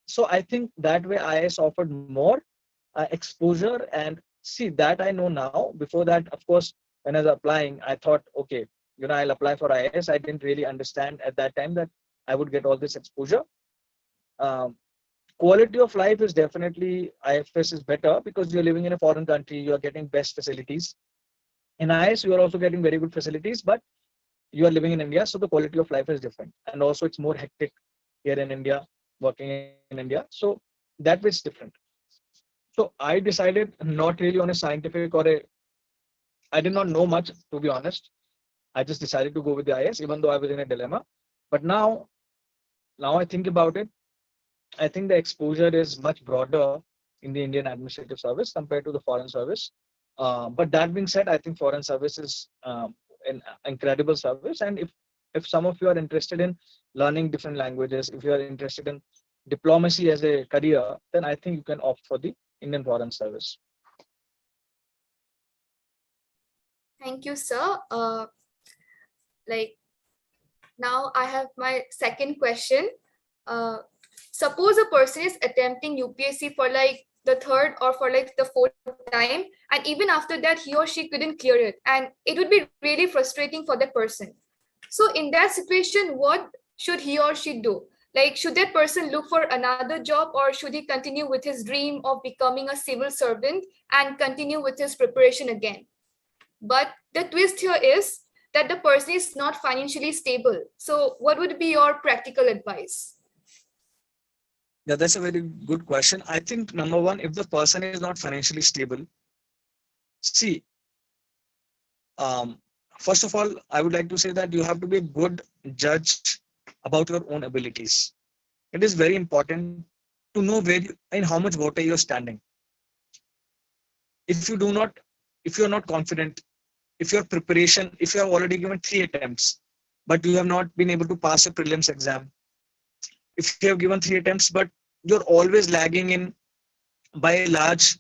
So I think that way IAS offered more exposure. And see, that I know now. Before that, of course, when I was applying, I thought, okay, I'll apply for IAS. I didn't really understand at that time that I would get all this exposure. Um, Quality of life is definitely, IFS is better because you're living in a foreign country. You're getting best facilities. In IAS, you are also getting very good facilities, but you are living in India, so the quality of life is different. And also, it's more hectic here in India, working in India. So that way it's different. So I decided not really on a scientific or a, I did not know much, to be honest. I just decided to go with the IAS, even though I was in a dilemma. But now I think about it, I think the exposure is much broader in the Indian administrative service compared to the foreign service. But that being said, I think foreign service is an incredible service. And if some of you are interested in learning different languages, if you are interested in diplomacy as a career, then I think you can opt for the Indian foreign service. Thank you, sir. Like now I have my second question. Uh, Suppose a person is attempting UPSC for like the third or for like the fourth time, and even after that, he or she couldn't clear it, and it would be really frustrating for that person. So, in that situation, what should he or she do? Like, should that person look for another job, or should he continue with his dream of becoming a civil servant and continue with his preparation again? But the twist here is that the person is not financially stable. So, what would be your practical advice? Yeah, that's a very good question. I think number one, if the person is not financially stable, see, um, first of all, I would like to say that you have to be a good judge about your own abilities. It is very important to know where you, in how much water you're standing. If you do not, if you're not confident, if your preparation, if you have already given 3 attempts, but you have not been able to pass a prelims exam, if you have given 3 attempts, but you're always lagging in by a large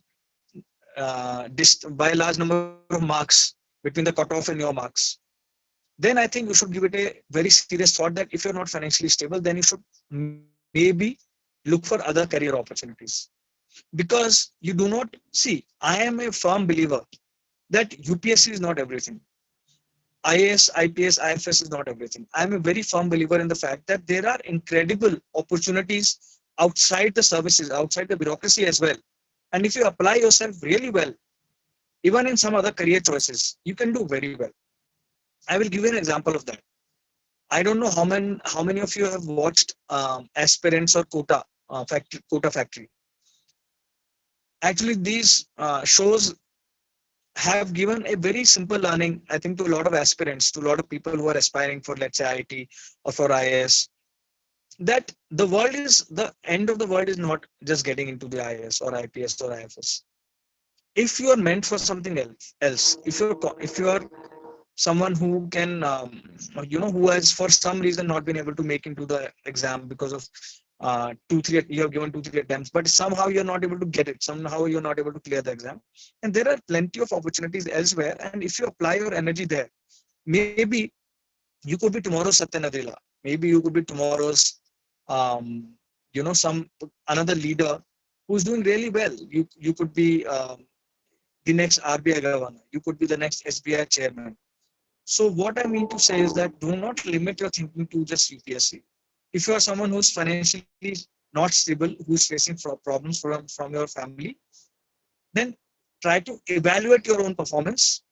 by a large number of marks between the cutoff and your marks, then I think you should give it a very serious thought that if you're not financially stable, then you should maybe look for other career opportunities. Because you do not see, I am a firm believer that UPSC is not everything. IAS, IPS, IFS is not everything. I'm a very firm believer in the fact that there are incredible opportunities outside the services, outside the bureaucracy as well. And if you apply yourself really well, even in some other career choices, you can do very well. I will give you an example of that. I don't know how many of you have watched Aspirants or Quota Factory. Actually, these shows have given a very simple learning, I think, to a lot of aspirants, to a lot of people who are aspiring for, let's say, IIT or for IAS, that the world is, the end of the world is not just getting into the IAS or IPS or IFS. If you are meant for something else, if you are someone who can, who has for some reason not been able to make into the exam because of you have given 2-3 attempts, but somehow you're not able to get it. Somehow you're not able to clear the exam. And there are plenty of opportunities elsewhere. And if you apply your energy there, maybe you could be tomorrow's Satya Nadella. Maybe you could be tomorrow's, some another leader who's doing really well. You could be the next RBI governor. You could be the next SBI chairman. So what I mean to say is that do not limit your thinking to just UPSC. If you are someone who's financially not stable, who's facing problems from your family, then try to evaluate your own performance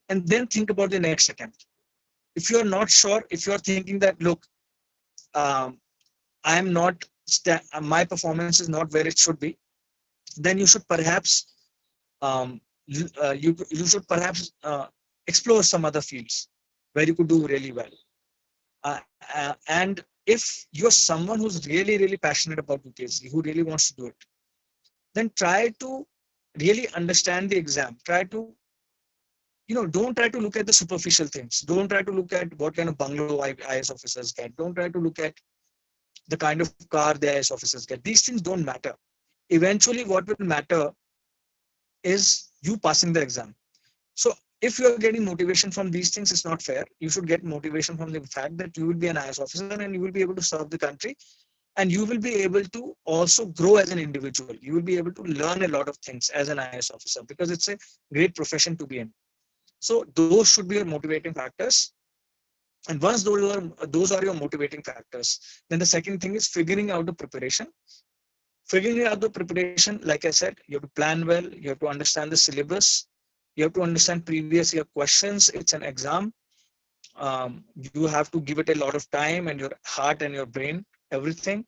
and then think about the next attempt. If you're not sure, if you're thinking that, look, um, I am not, my performance is not where it should be, then you should perhaps, you should perhaps explore some other fields where you could do really well. And if you're someone who's really, really passionate about UPSC, who really wants to do it, then try to really understand the exam. Try to, don't try to look at the superficial things. Don't try to look at what kind of bungalow IAS officers get. Don't try to look at the kind of car the IAS officers get. These things don't matter. Eventually, what will matter is you passing the exam. So if you're getting motivation from these things, it's not fair. You should get motivation from the fact that you will be an IAS officer and you will be able to serve the country, and you will be able to also grow as an individual. You will be able to learn a lot of things as an IAS officer because it's a great profession to be in. So those should be your motivating factors. And once those are your motivating factors, then the second thing is figuring out the preparation. Figuring out the preparation, like I said, you have to plan well. You have to understand the syllabus. You have to understand previous year questions. It's an exam. You have to give it a lot of time and your heart and your brain, everything.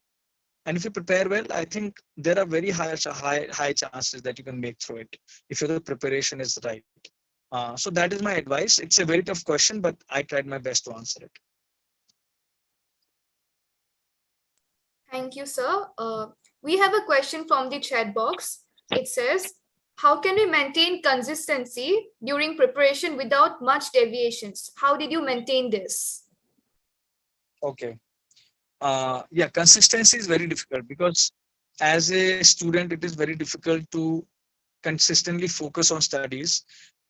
And if you prepare well, I think there are very high chances that you can make through it if your preparation is right. So that is my advice. It's a very tough question, but I tried my best to answer it. Thank you, sir. We have a question from the chat box. It says, how can we maintain consistency during preparation without much deviations? How did you maintain this? Okay. Yeah, consistency is very difficult because as a student, it is very difficult to consistently focus on studies.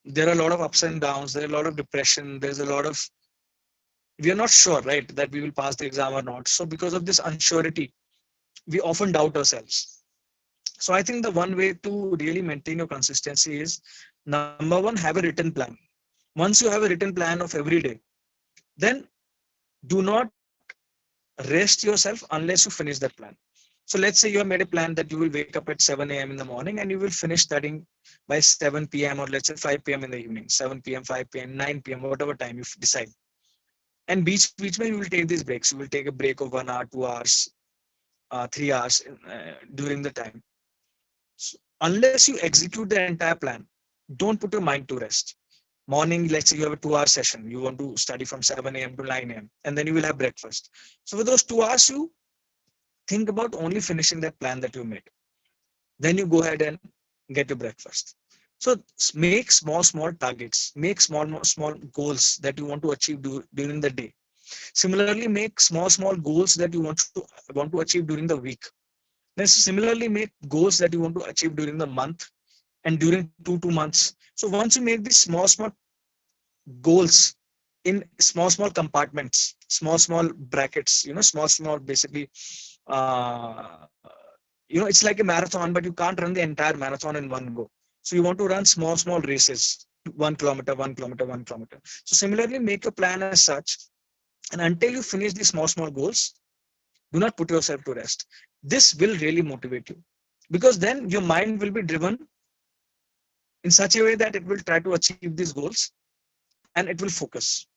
There are a lot of ups and downs. There are a lot of depression. There's a lot of, we are not sure, right, that we will pass the exam or not. So because of this unsurety, we often doubt ourselves. So I think the one way to really maintain your consistency is, number one, have a written plan. Once you have a written plan of every day, then do not rest yourself unless you finish that plan. So let's say you have made a plan that you will wake up at 7 a.m. in the morning and you will finish studying by 7 p.m. or let's say 5 p.m. in the evening, 7 p.m., 5 p.m., 9 p.m., whatever time you decide. And beach you will take these breaks. You will take a break of 1 hour, 2 hours, 3 hours during the time. So unless you execute the entire plan, don't put your mind to rest. Morning, let's say you have a 2 hour session. You want to study from 7 a.m. to 9 a.m. and then you will have breakfast. So for those 2 hours, you think about only finishing that plan that you made. Then you go ahead and get your breakfast. So make small targets, make small goals that you want to achieve during the day. Similarly, make small goals that you want to achieve during the week. Then similarly make goals that you want to achieve during the month and during two months. So once you make these small goals in small compartments, small brackets, small basically, uh, it's like a marathon, but you can't run the entire marathon in one go. So you want to run small races, 1 kilometer, 1 kilometer, 1 kilometer. So similarly, make a plan as such, and until you finish these small goals, do not put yourself to rest. This will really motivate you, because then your mind will be driven in such a way that it will try to achieve these goals and it will focus.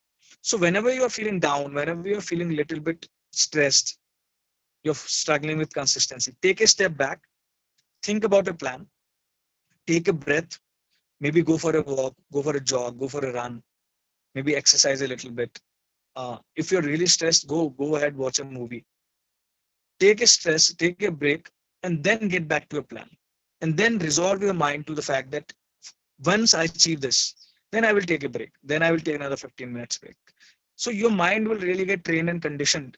So whenever you are feeling down, whenever you're feeling a little bit stressed, you're struggling with consistency, take a step back, think about a plan, take a breath, maybe go for a walk, go for a jog, go for a run, maybe exercise a little bit. If you're really stressed, go ahead, watch a movie. Take a break, and then get back to a plan. And then resolve your mind to the fact that once I achieve this, then I will take a break. Then I will take another 15 minutes break. So your mind will really get trained and conditioned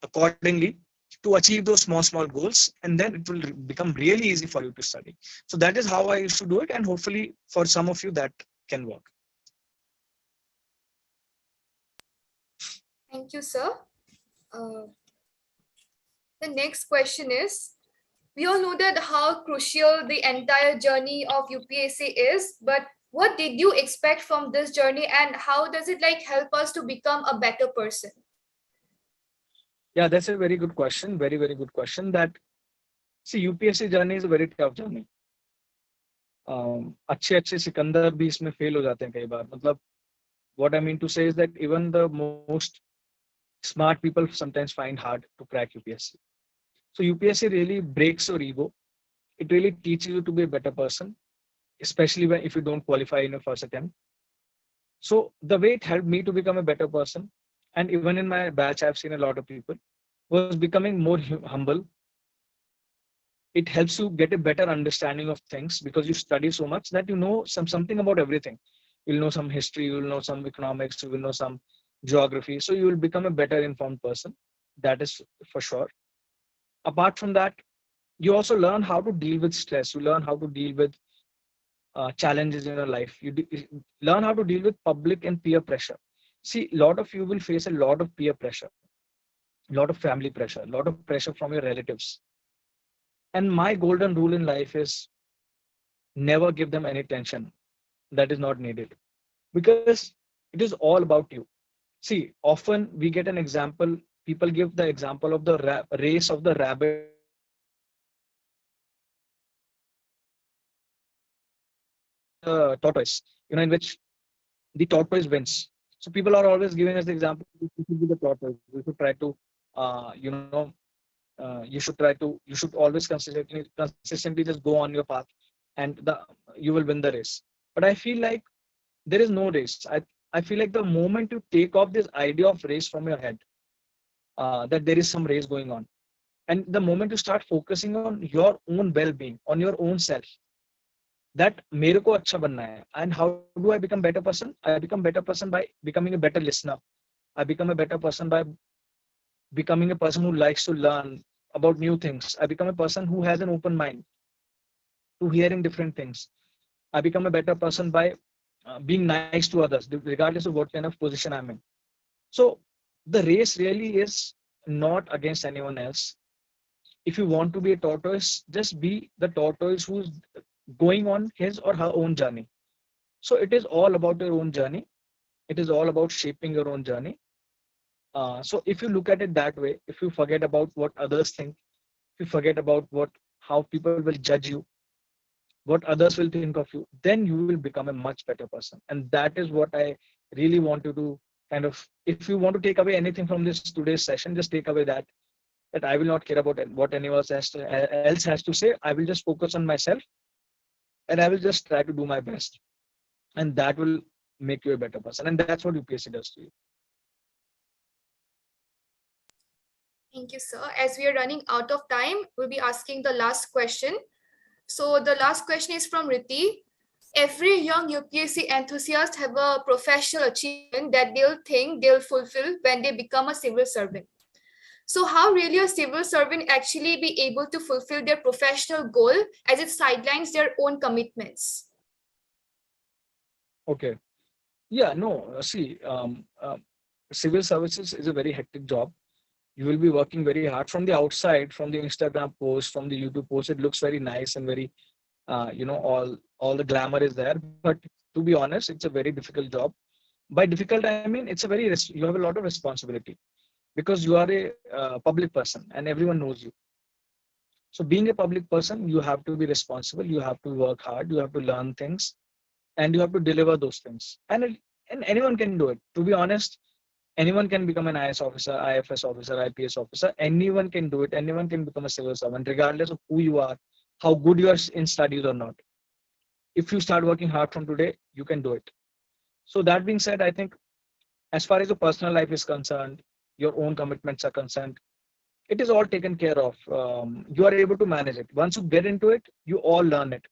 accordingly to achieve those small goals, and then it will become really easy for you to study. So that is how I used to do it, and hopefully for some of you that can work. Thank you, sir. Uh, the next question is, we all know that how crucial the entire journey of UPSC is, but what did you expect from this journey and how does it help us to become a better person? Yeah, that's a very good question. Very good question. That, see, UPSC journey is a very tough journey. अच्छे सिकंदर भी इसमें fail हो जाते हैं कई बार. मतलब what I mean to say is that even the most smart people sometimes find hard to crack UPSC. So UPSC really breaks your ego. It really teaches you to be a better person, especially if you don't qualify in your first attempt. So the way it helped me to become a better person, and even in my batch, I've seen a lot of people, was becoming more humble. It helps you get a better understanding of things because you study so much that you know something about everything. You'll know some history, you'll know some economics, you will know some geography. So you will become a better informed person. That is for sure. Apart from that, you also learn how to deal with stress. You learn how to deal with challenges in your life. You learn how to deal with public and peer pressure. See, a lot of you will face a lot of peer pressure, a lot of family pressure, a lot of pressure from your relatives. And my golden rule in life is never give them any tension that is not needed, because it is all about you. See, often we get an example, people give the example of the race of the rabbit versus the tortoise, in which the tortoise wins. So people are always giving us the example, you should be the tortoise. You should try to, you should always consistently just go on your path, and you will win the race. But I feel like there is no race. I feel like the moment you take off this idea of race from your head, that there is some race going on, And the moment you start focusing on your own well-being, on your own self, that मेरे को अच्छा बनना है, and how do I become better person? I become better person by becoming a better listener. I become a better person by becoming a person who likes to learn about new things. I become a person who has an open mind to hearing different things. I become a better person by being nice to others, regardless of what kind of position I'm in. So the race really is not against anyone else. If you want to be a tortoise, just be the tortoise who's going on his or her own journey. So it is all about your own journey. It is all about shaping your own journey. So if you look at it that way, if you forget about what others think, if you forget about how people will judge you, what others will think of you, then you will become a much better person. And that is what I really want you to kind of, if you want to take away anything from this today's session, just take away that I will not care about what anyone else has to say. I will just focus on myself, and I will just try to do my best. And that will make you a better person. And that's what UPSC does to you. Thank you, sir. As we are running out of time, we'll be asking the last question. So the last question is from Riti. Every young UPSC enthusiast have a professional achievement that they'll think they'll fulfill when they become a civil servant. So how really a civil servant actually be able to fulfill their professional goal as it sidelines their own commitments? Okay. Yeah, no, see, civil services is a very hectic job. You will be working very hard from the outside, from the Instagram post, from the YouTube post. It looks very nice and very, all the glamour is there. But to be honest, it's a very difficult job. By difficult, I mean it's a you have a lot of responsibility because you are a public person and everyone knows you. So being a public person, you have to be responsible. You have to work hard. You have to learn things, and you have to deliver those things. And anyone can do it. To be honest, anyone can become an IAS officer, IFS officer, IPS officer. Anyone can do it. Anyone can become a civil servant, regardless of who you are, how good you are in studies or not. If you start working hard from today, you can do it. So that being said, I think as far as your personal life is concerned, your own commitments are concerned, it is all taken care of. You are able to manage it. Once you get into it, you all learn it.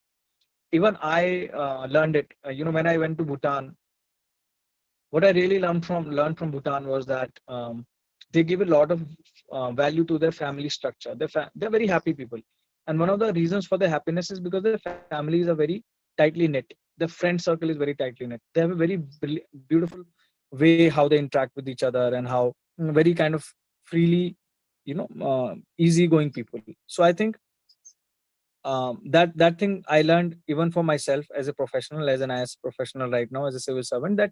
Even I learned it. When I went to Bhutan, what I really learned from Bhutan was that they give a lot of value to their family structure. They're very happy people, and one of the reasons for their happiness is because their families are very tightly knit. The friend circle is very tightly knit. They have a very beautiful way how they interact with each other and how very kind of freely, easygoing people. So I think that thing I learned even for myself as a professional, as an IS professional right now, as a civil servant, that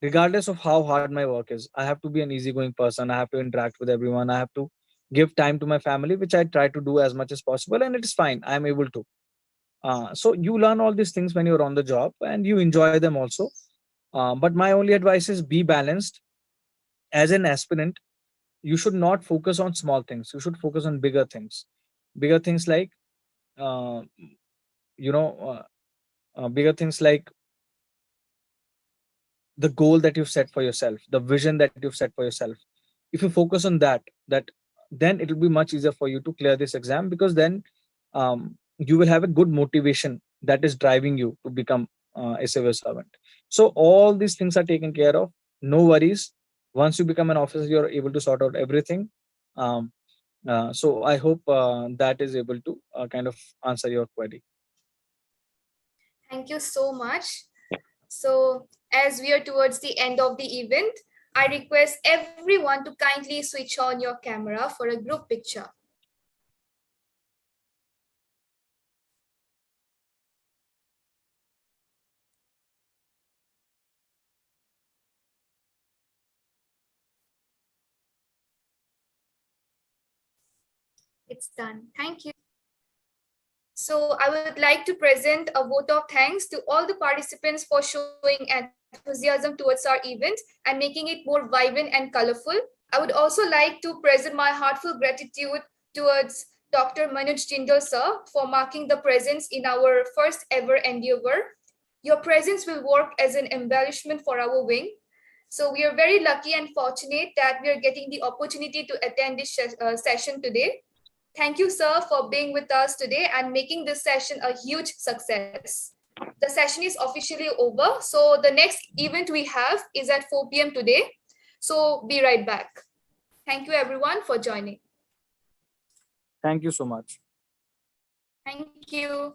regardless of how hard my work is, I have to be an easygoing person. I have to interact with everyone. I have to give time to my family, which I try to do as much as possible, and it is fine. I'm able to. So you learn all these things when you're on the job, and you enjoy them also. But my only advice is be balanced. As an aspirant, you should not focus on small things. You should focus on bigger things. Bigger things like, uh, you know, bigger things like the goal that you've set for yourself, the vision that you've set for yourself. If you focus on that, then it will be much easier for you to clear this exam, because then you will have a good motivation that is driving you to become a civil servant. So all these things are taken care of. No worries. Once you become an officer, you're able to sort out everything. Um, so I hope that is able to kind of answer your query. Thank you so much. So as we are towards the end of the event, I request everyone to kindly switch on your camera for a group picture. It's done. Thank you. So I would like to present a vote of thanks to all the participants for showing enthusiasm towards our event and making it more vibrant and colorful. I would also like to present my heartfelt gratitude towards Dr. Manuj Jindal sir for marking the presence in our first ever endeavor. Your presence will work as an embellishment for our wing. So we are very lucky and fortunate that we are getting the opportunity to attend this session today. Thank you, sir, for being with us today and making this session a huge success. The session is officially over. So the next event we have is at 4 p.m. today. So be right back. Thank you, everyone, for joining. Thank you so much. Thank you.